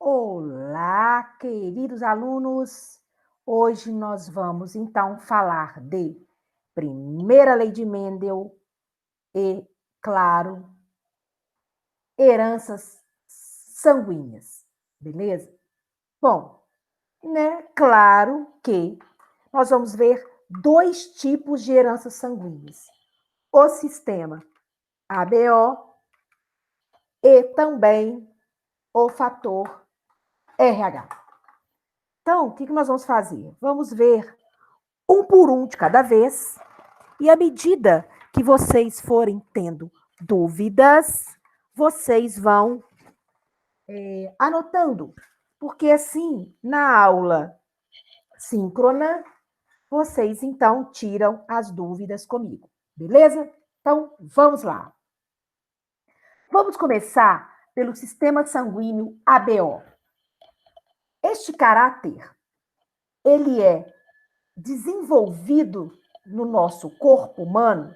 Olá, queridos alunos! Hoje nós vamos, então, falar de primeira lei de Mendel e, claro, heranças sanguíneas, beleza? Bom, né, claro que nós vamos ver dois tipos de heranças sanguíneas. O sistema ABO e também o fator RH. Então, o que nós vamos fazer? Vamos ver um por um de cada vez, e à medida que vocês forem tendo dúvidas, vocês vão anotando, porque assim, na aula síncrona, vocês então tiram as dúvidas comigo, beleza? Então, vamos lá. Vamos começar pelo sistema sanguíneo ABO. Este caráter, ele é desenvolvido no nosso corpo humano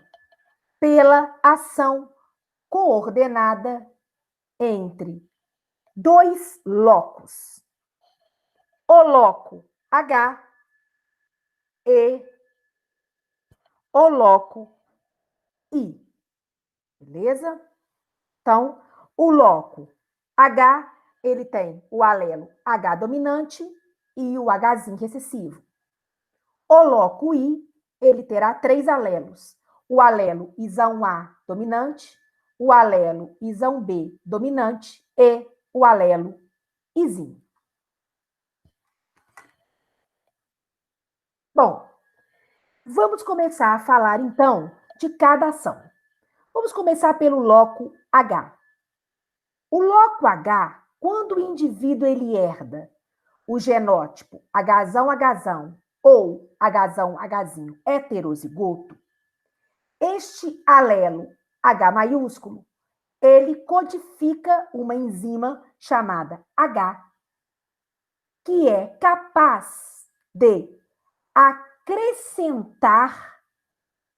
pela ação coordenada entre dois locos, o loco H e o loco I, beleza? Então, o loco H, ele tem o alelo H dominante e o Hzinho recessivo. O loco I, ele terá três alelos. O alelo Isão A dominante, o alelo Isão B dominante e o alelo Izinho. Bom, vamos começar a falar, então, de cada ação. Vamos começar pelo loco H. O loco H, quando o indivíduo ele herda o genótipo Hzão ou Hzinho heterozigoto, este alelo H maiúsculo, ele codifica uma enzima chamada H, que é capaz de acrescentar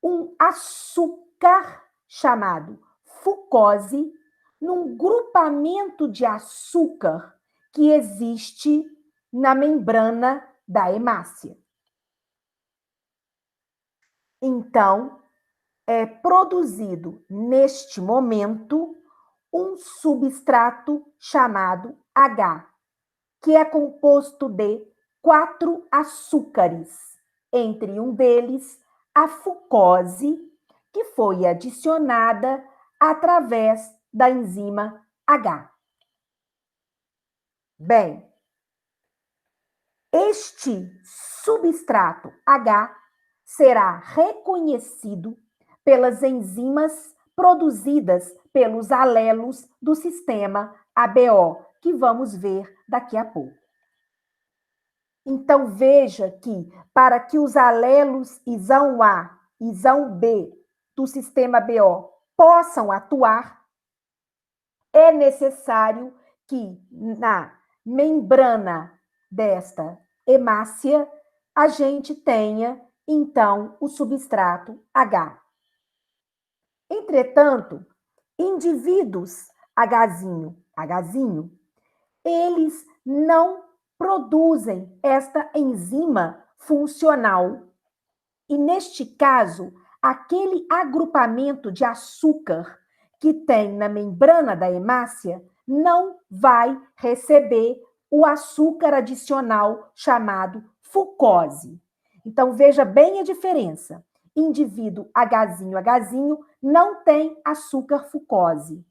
um açúcar chamado fucose num grupamento de açúcar que existe na membrana da hemácia. Então, é produzido neste momento um substrato chamado H, que é composto de 4 açúcares, entre um deles a fucose, que foi adicionada através da enzima H. Bem, este substrato H será reconhecido pelas enzimas produzidas pelos alelos do sistema ABO, que vamos ver daqui a pouco. Então, veja que, para que os alelos Isão A e Isão B do sistema BO possam atuar, é necessário que, na membrana desta hemácia, a gente tenha, então, o substrato H. Entretanto, indivíduos Hzinho, eles não produzem esta enzima funcional. E, neste caso, aquele agrupamento de açúcar que tem na membrana da hemácia não vai receber o açúcar adicional chamado fucose. Então, veja bem a diferença. Indivíduo Hzinho não tem açúcar fucose.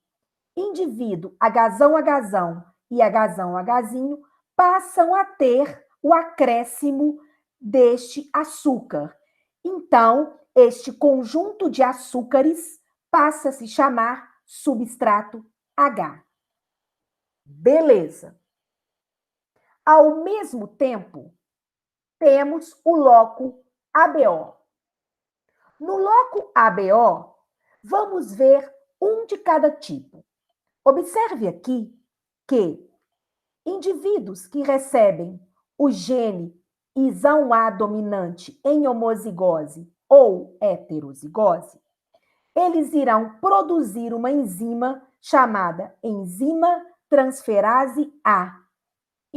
Indivíduo Hzão e Hzinho passam a ter o acréscimo deste açúcar. Então, este conjunto de açúcares passa a se chamar substrato H. Beleza. Ao mesmo tempo, temos o loco ABO. No loco ABO, vamos ver um de cada tipo. Observe aqui que indivíduos que recebem o gene Isão A dominante em homozigose ou heterozigose, eles irão produzir uma enzima chamada enzima transferase A,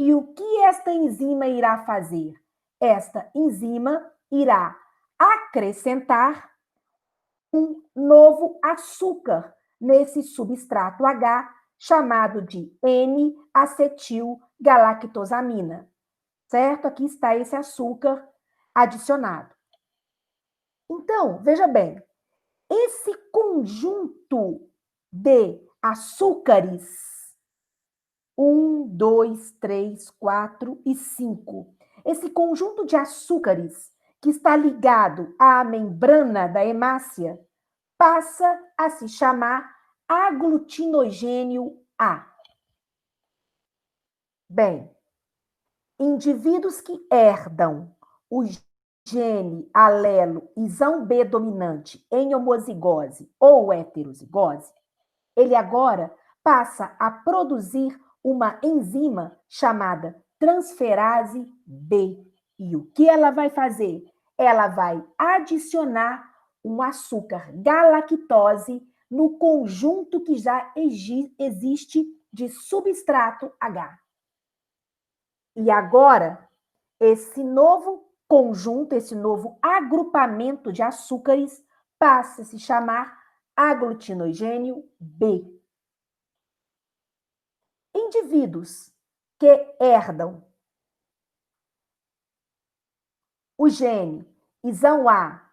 E o que esta enzima irá fazer? Esta enzima irá acrescentar um novo açúcar nesse substrato H, chamado de N-acetilgalactosamina. Certo? Aqui está esse açúcar adicionado. Então, veja bem, esse conjunto de açúcares, 1, 2, 3, 4 e 5, esse conjunto de açúcares que está ligado à membrana da hemácia passa a se chamar aglutinogênio A. Bem, indivíduos que herdam o gene alelo isão B dominante em homozigose ou heterozigose, ele agora passa a produzir uma enzima chamada transferase B. E o que ela vai fazer? Ela vai adicionar um açúcar galactose no conjunto que já existe de substrato H. E agora, esse novo conjunto, esse novo agrupamento de açúcares passa a se chamar aglutinogênio B. Indivíduos que herdam o gene isão A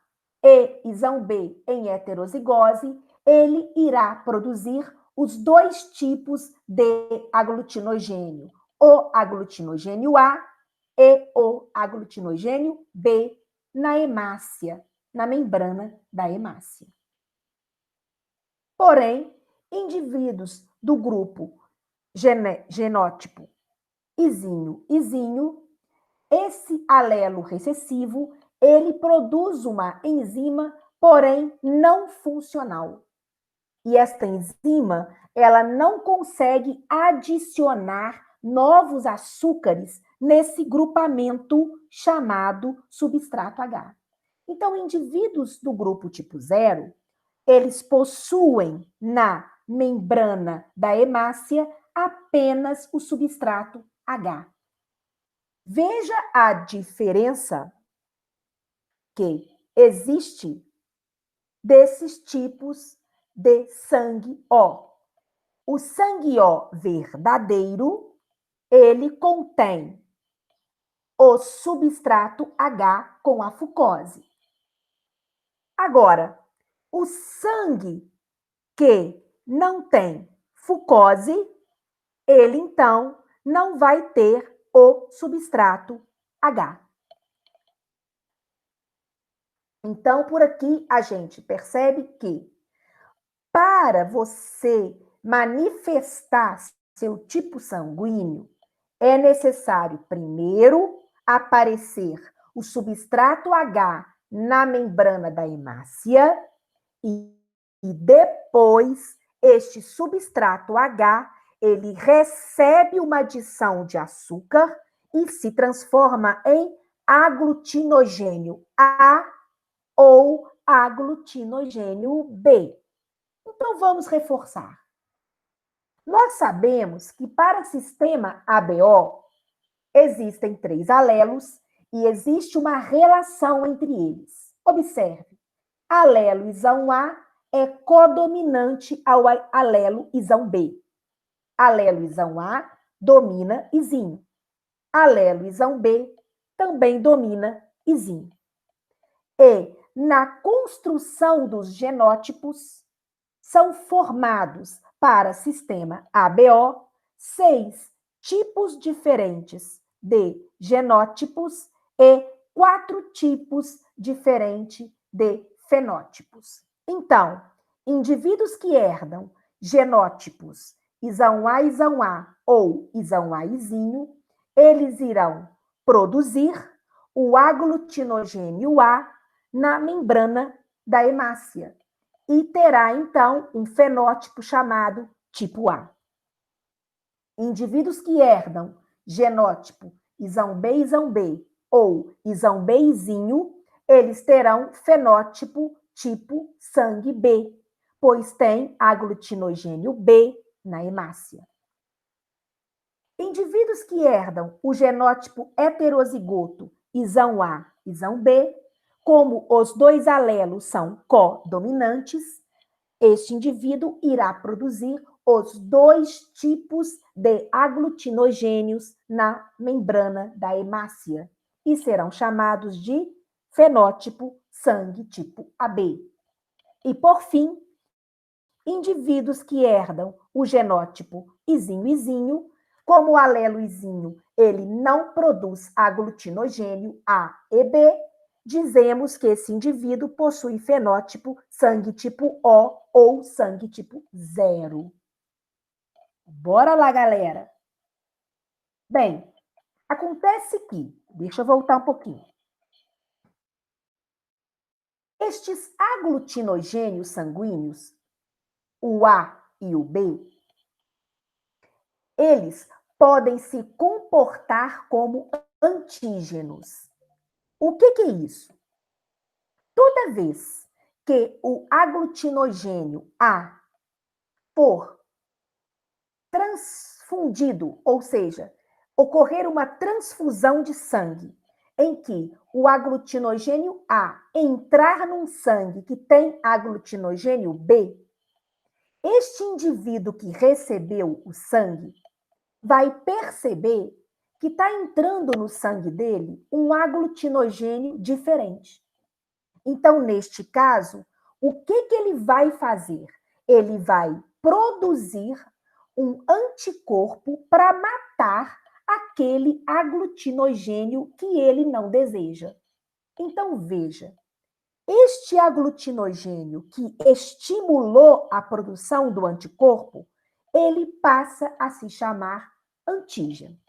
e isão B em heterozigose, ele irá produzir os dois tipos de aglutinogênio, o aglutinogênio A e o aglutinogênio B na hemácia, na membrana da hemácia. Porém, indivíduos do grupo genótipo isinho, esse alelo recessivo, ele produz uma enzima, porém não funcional. E esta enzima, ela não consegue adicionar novos açúcares nesse grupamento chamado substrato H. Então, indivíduos do grupo tipo 0, eles possuem na membrana da hemácia apenas o substrato H. Veja a diferença que existe desses tipos de sangue O. O sangue O verdadeiro, ele contém o substrato H com a fucose. Agora, o sangue que não tem fucose, ele então não vai ter o substrato H. Então, por aqui a gente percebe que para você manifestar seu tipo sanguíneo, é necessário primeiro aparecer o substrato H na membrana da hemácia e depois este substrato H, ele recebe uma adição de açúcar e se transforma em aglutinogênio A ou aglutinogênio B. Então, vamos reforçar. Nós sabemos que para o sistema ABO existem 3 alelos e existe uma relação entre eles. Observe, alelo isão A é codominante ao alelo isão B. Alelo isão A domina isinho. Alelo isão B também domina isinho. E na construção dos genótipos, são formados para sistema ABO 6 tipos diferentes de genótipos e 4 tipos diferentes de fenótipos. Então, indivíduos que herdam genótipos isão A ou isão A isinho, eles irão produzir o aglutinogênio A na membrana da hemácia e terá, então, um fenótipo chamado tipo A. Indivíduos que herdam genótipo isão B ou isão B isinho, eles terão fenótipo tipo sangue B, pois tem aglutinogênio B na hemácia. Indivíduos que herdam o genótipo heterozigoto isão A e isão B, como os dois alelos são codominantes, este indivíduo irá produzir os dois tipos de aglutinogênios na membrana da hemácia e serão chamados de fenótipo sangue tipo AB. E, por fim, indivíduos que herdam o genótipo isinho-isinho, como o alelo isinho, ele não produz aglutinogênio A e B, dizemos que esse indivíduo possui fenótipo sangue tipo O ou sangue tipo 0. Bora lá, galera. Bem, acontece que, deixa eu voltar um pouquinho. Estes aglutinogênios sanguíneos, o A e o B, eles podem se comportar como antígenos. O que é isso? Toda vez que o aglutinogênio A for transfundido, ou seja, ocorrer uma transfusão de sangue, em que o aglutinogênio A entrar num sangue que tem aglutinogênio B, este indivíduo que recebeu o sangue vai perceber que está entrando no sangue dele um aglutinogênio diferente. Então, neste caso, o que ele vai fazer? Ele vai produzir um anticorpo para matar aquele aglutinogênio que ele não deseja. Então, veja, este aglutinogênio que estimulou a produção do anticorpo, ele passa a se chamar antígeno.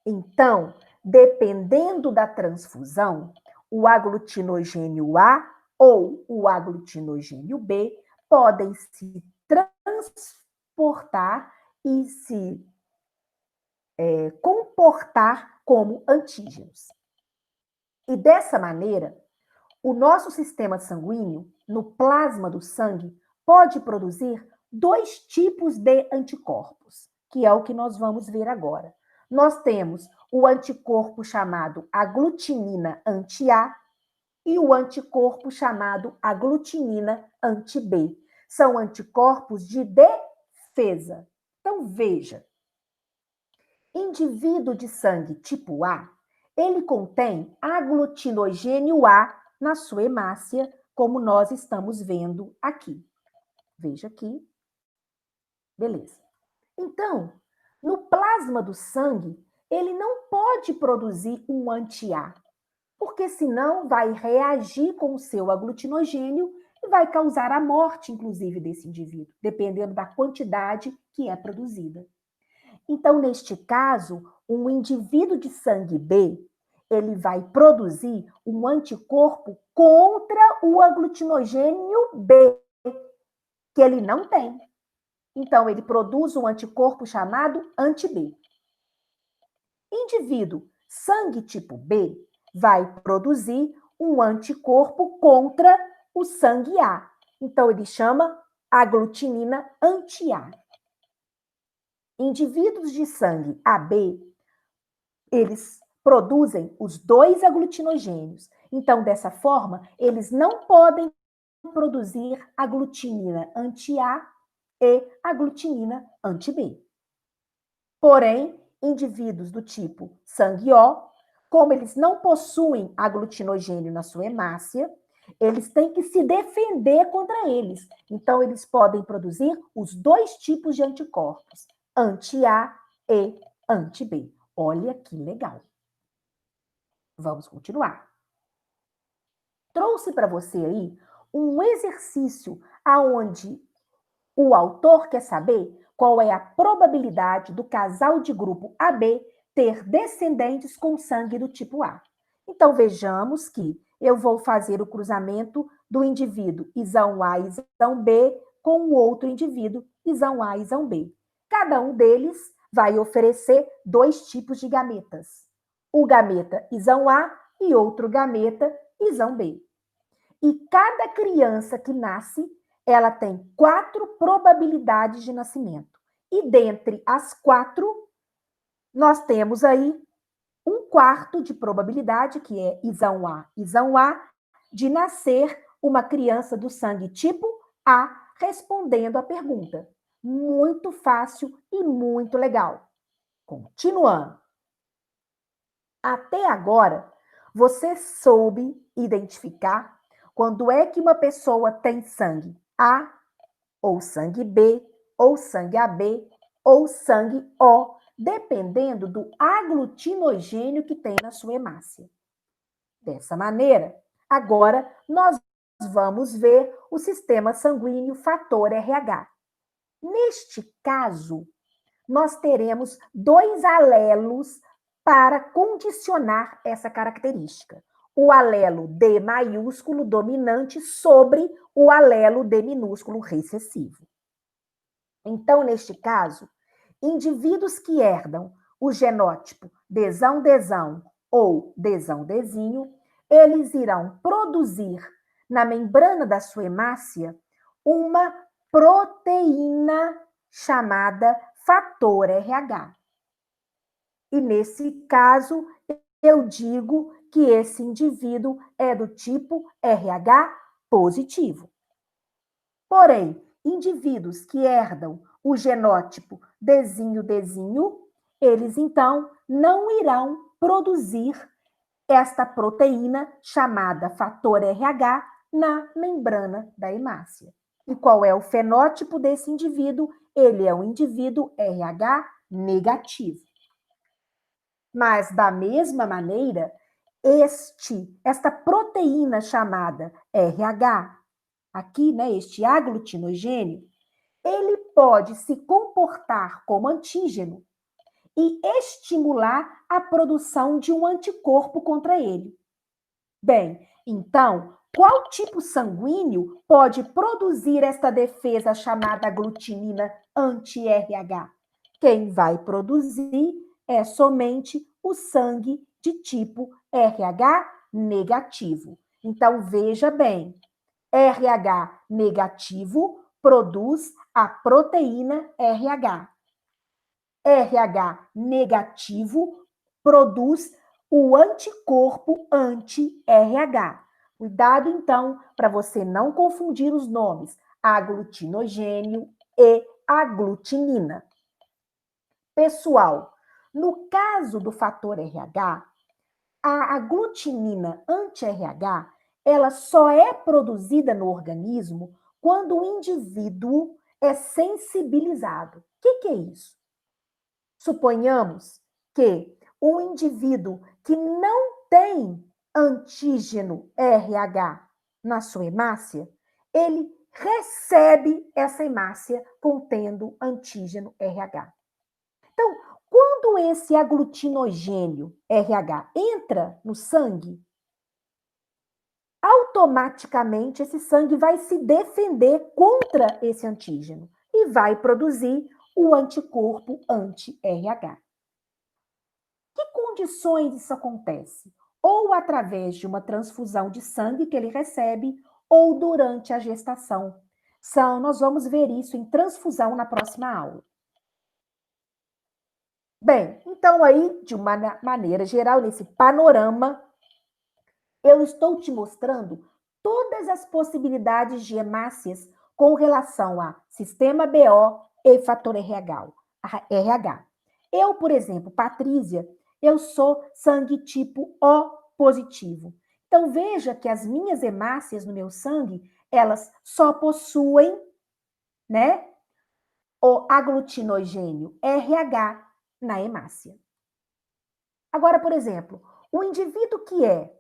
Então, dependendo da transfusão, o aglutinogênio A ou o aglutinogênio B podem se transportar e se comportar como antígenos. E dessa maneira, o nosso sistema sanguíneo, no plasma do sangue, pode produzir dois tipos de anticorpos, que é o que nós vamos ver agora. Nós temos o anticorpo chamado aglutinina anti-A e o anticorpo chamado aglutinina anti-B. São anticorpos de defesa. Então, veja, indivíduo de sangue tipo A, ele contém aglutinogênio A na sua hemácia, como nós estamos vendo aqui. Veja aqui. Beleza. Então, no plasma do sangue, ele não pode produzir um anti-A, porque senão vai reagir com o seu aglutinogênio e vai causar a morte, inclusive, desse indivíduo, dependendo da quantidade que é produzida. Então, neste caso, um indivíduo de sangue B, ele vai produzir um anticorpo contra o aglutinogênio B, que ele não tem. Então, ele produz um anticorpo chamado anti-B. Indivíduo sangue tipo B vai produzir um anticorpo contra o sangue A. Então, ele chama aglutinina anti-A. Indivíduos de sangue AB, eles produzem os dois aglutinogênios. Então, dessa forma, eles não podem produzir aglutinina anti-A e aglutinina anti-B. Porém, indivíduos do tipo sangue O, como eles não possuem aglutinogênio na sua hemácia, eles têm que se defender contra eles. Então, eles podem produzir os dois tipos de anticorpos, anti-A e anti-B. Olha que legal. Vamos continuar. Trouxe para você aí um exercício aonde o autor quer saber qual é a probabilidade do casal de grupo AB ter descendentes com sangue do tipo A. Então, vejamos que eu vou fazer o cruzamento do indivíduo isão A e isão B com o outro indivíduo isão A e isão B. Cada um deles vai oferecer dois tipos de gametas. O gameta isão A e outro gameta isão B. E cada criança que nasce, ela tem 4 probabilidades de nascimento. E dentre as 4, nós temos aí 1/4 de probabilidade, que é isão A, de nascer uma criança do sangue tipo A, respondendo à pergunta. Muito fácil e muito legal. Continuando. Até agora, você soube identificar quando é que uma pessoa tem sangue A, ou sangue B, ou sangue AB, ou sangue O, dependendo do aglutinogênio que tem na sua hemácia. Dessa maneira, agora nós vamos ver o sistema sanguíneo fator RH. Neste caso, nós teremos 2 alelos para condicionar essa característica. O alelo D maiúsculo dominante sobre o alelo D minúsculo recessivo. Então, neste caso, indivíduos que herdam o genótipo desão-desão ou desão-desinho, eles irão produzir na membrana da sua hemácia uma proteína chamada fator RH. E nesse caso, eu digo que esse indivíduo é do tipo RH positivo. Porém, indivíduos que herdam o genótipo desinho-desinho, eles então não irão produzir esta proteína chamada fator RH na membrana da hemácia. E qual é o fenótipo desse indivíduo? Ele é um indivíduo RH negativo. Mas, da mesma maneira, esta proteína chamada RH, aqui, né, este aglutinogênio, ele pode se comportar como antígeno e estimular a produção de um anticorpo contra ele. Bem, então, qual tipo sanguíneo pode produzir esta defesa chamada aglutinina anti-RH? Quem vai produzir é somente o sangue de tipo RH negativo. Então, veja bem, RH negativo produz a proteína RH. RH negativo produz o anticorpo anti-RH. Cuidado, então, para você não confundir os nomes aglutinogênio e aglutinina. Pessoal, no caso do fator RH, a aglutinina anti-RH, ela só é produzida no organismo quando o indivíduo é sensibilizado. O que é isso? Suponhamos que um indivíduo que não tem antígeno RH na sua hemácia, ele recebe essa hemácia contendo antígeno RH. Então, quando esse aglutinogênio RH entra no sangue, automaticamente esse sangue vai se defender contra esse antígeno e vai produzir o anticorpo anti-RH. Que condições isso acontece? Ou através de uma transfusão de sangue que ele recebe, ou durante a gestação. Nós vamos ver isso em transfusão na próxima aula. Bem, então aí, de uma maneira geral, nesse panorama, eu estou te mostrando todas as possibilidades de hemácias com relação a sistema BO e fator RH. Eu, por exemplo, Patrícia, eu sou sangue tipo O positivo. Então, veja que as minhas hemácias no meu sangue, elas só possuem, né, o aglutinogênio RH na hemácia. Agora, por exemplo, o indivíduo que é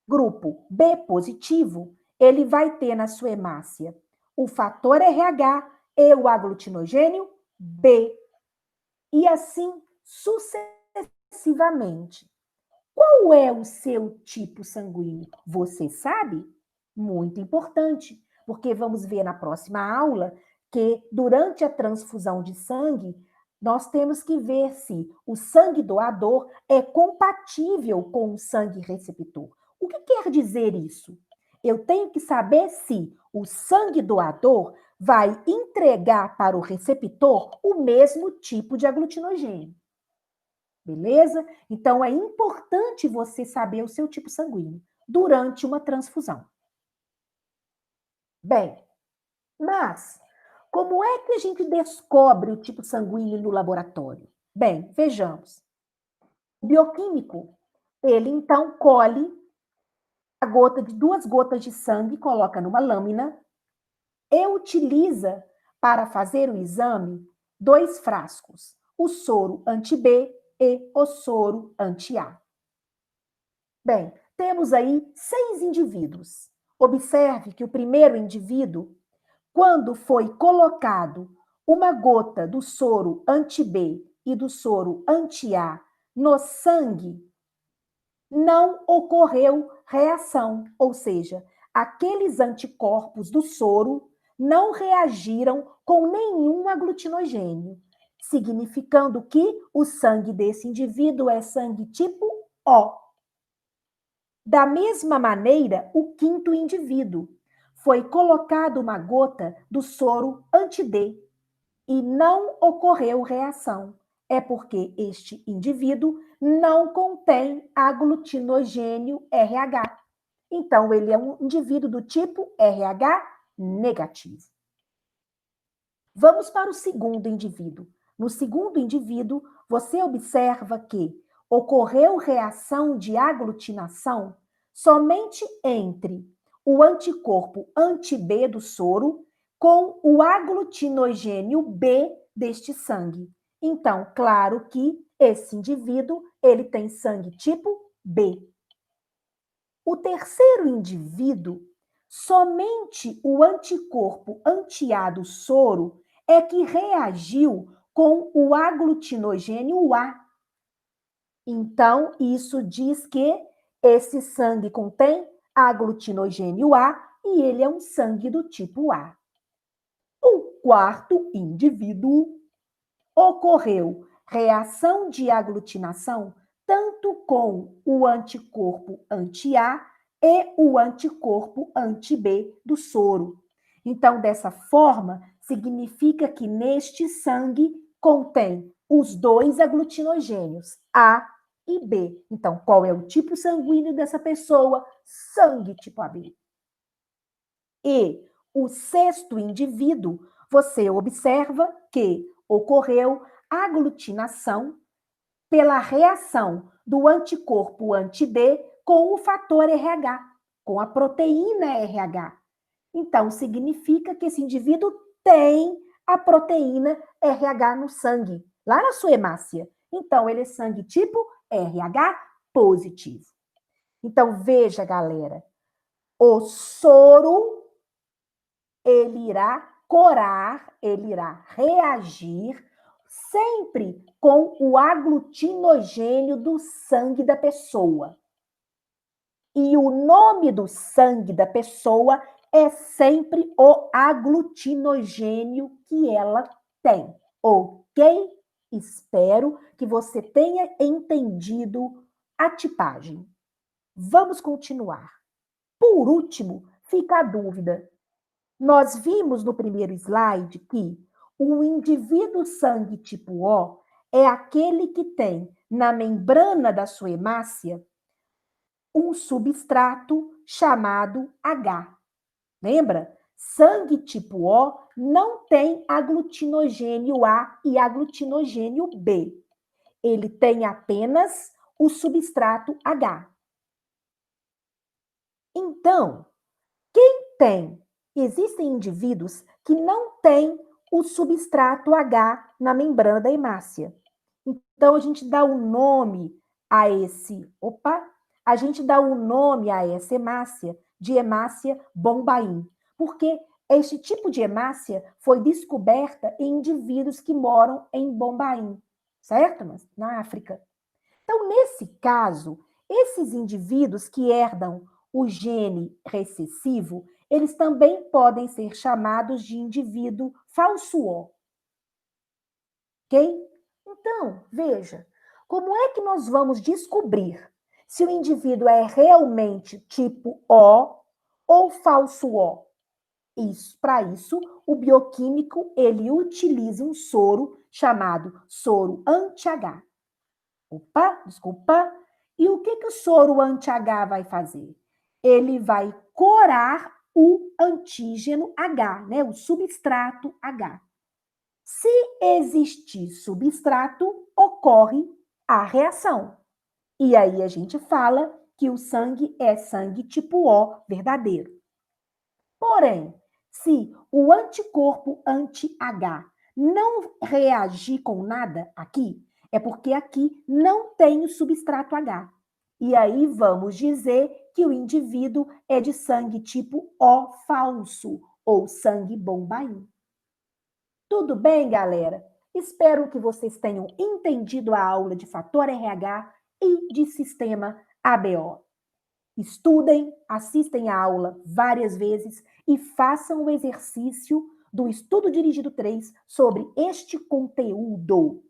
grupo B positivo, ele vai ter na sua hemácia o fator RH e o aglutinogênio B. E assim sucessivamente. Qual é o seu tipo sanguíneo? Você sabe? Muito importante, porque vamos ver na próxima aula que durante a transfusão de sangue, nós temos que ver se o sangue doador é compatível com o sangue receptor. O que quer dizer isso? Eu tenho que saber se o sangue doador vai entregar para o receptor o mesmo tipo de aglutinogênio. Beleza? Então, é importante você saber o seu tipo sanguíneo durante uma transfusão. Bem, mas como é que a gente descobre o tipo sanguíneo no laboratório? Bem, vejamos. O bioquímico, ele então colhe a gota de 2 gotas de sangue, coloca numa lâmina e utiliza para fazer o exame 2 frascos, o soro anti-B e o soro anti-A. Bem, temos aí 6 indivíduos. Observe que o primeiro indivíduo, quando foi colocado uma gota do soro anti-B e do soro anti-A no sangue, não ocorreu reação, ou seja, aqueles anticorpos do soro não reagiram com nenhum aglutinogênio, significando que o sangue desse indivíduo é sangue tipo O. Da mesma maneira, o quinto indivíduo foi colocado uma gota do soro anti-D e não ocorreu reação. É porque este indivíduo não contém aglutinogênio RH. Então, ele é um indivíduo do tipo RH negativo. Vamos para o segundo indivíduo. No segundo indivíduo, você observa que ocorreu reação de aglutinação somente entre o anticorpo anti-B do soro com o aglutinogênio B deste sangue. Então, claro que esse indivíduo, ele tem sangue tipo B. O terceiro indivíduo, somente o anticorpo anti-A do soro é que reagiu com o aglutinogênio A. Então, isso diz que esse sangue contém aglutinogênio A e ele é um sangue do tipo A. O quarto indivíduo, ocorreu reação de aglutinação tanto com o anticorpo anti-A e o anticorpo anti-B do soro. Então, dessa forma, significa que neste sangue contém os 2 aglutinogênios, A e B. Então, qual é o tipo sanguíneo dessa pessoa? Sangue tipo AB. E o sexto indivíduo, você observa que ocorreu aglutinação pela reação do anticorpo anti-D com o fator RH, com a proteína RH. Então, significa que esse indivíduo tem a proteína RH no sangue, lá na sua hemácia. Então, ele é sangue tipo RH positivo. Então, veja, galera, o soro, ele irá corar, ele irá reagir sempre com o aglutinogênio do sangue da pessoa. E o nome do sangue da pessoa é sempre o aglutinogênio que ela tem. Ok? Espero que você tenha entendido a tipagem. Vamos continuar. Por último, fica a dúvida. Nós vimos no primeiro slide que o indivíduo sangue tipo O é aquele que tem na membrana da sua hemácia um substrato chamado H. Lembra? Sangue tipo O não tem aglutinogênio A e aglutinogênio B. Ele tem apenas o substrato H. Então, quem tem? Existem indivíduos que não têm o substrato H na membrana da hemácia. Então, a gente dá o nome a a gente dá o nome a essa hemácia de hemácia Bombaim, porque este tipo de hemácia foi descoberta em indivíduos que moram em Bombaim, certo? Na África. Então, nesse caso, esses indivíduos que herdam o gene recessivo, eles também podem ser chamados de indivíduo falso O. Ok? Então, veja, como é que nós vamos descobrir se o indivíduo é realmente tipo O ou falso O? Isso, para isso, o bioquímico ele utiliza um soro chamado soro anti-H. Opa, desculpa. E o que o soro anti-H vai fazer? Ele vai corar o antígeno H, né? O substrato H. Se existir substrato, ocorre a reação. E aí a gente fala que o sangue é sangue tipo O verdadeiro. Porém, se o anticorpo anti-H não reagir com nada aqui, é porque aqui não tem o substrato H. E aí vamos dizer que o indivíduo é de sangue tipo O falso ou sangue bombaim. Tudo bem, galera? Espero que vocês tenham entendido a aula de fator RH e de sistema ABO. Estudem, assistem a aula várias vezes e façam o exercício do estudo dirigido 3 sobre este conteúdo.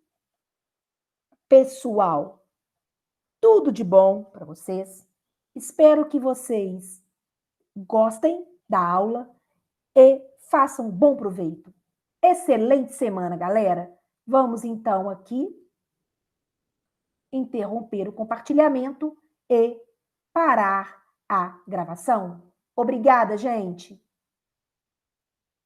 Pessoal, tudo de bom para vocês. Espero que vocês gostem da aula e façam bom proveito. Excelente semana, galera. Vamos então aqui interromper o compartilhamento e parar a gravação. Obrigada, gente.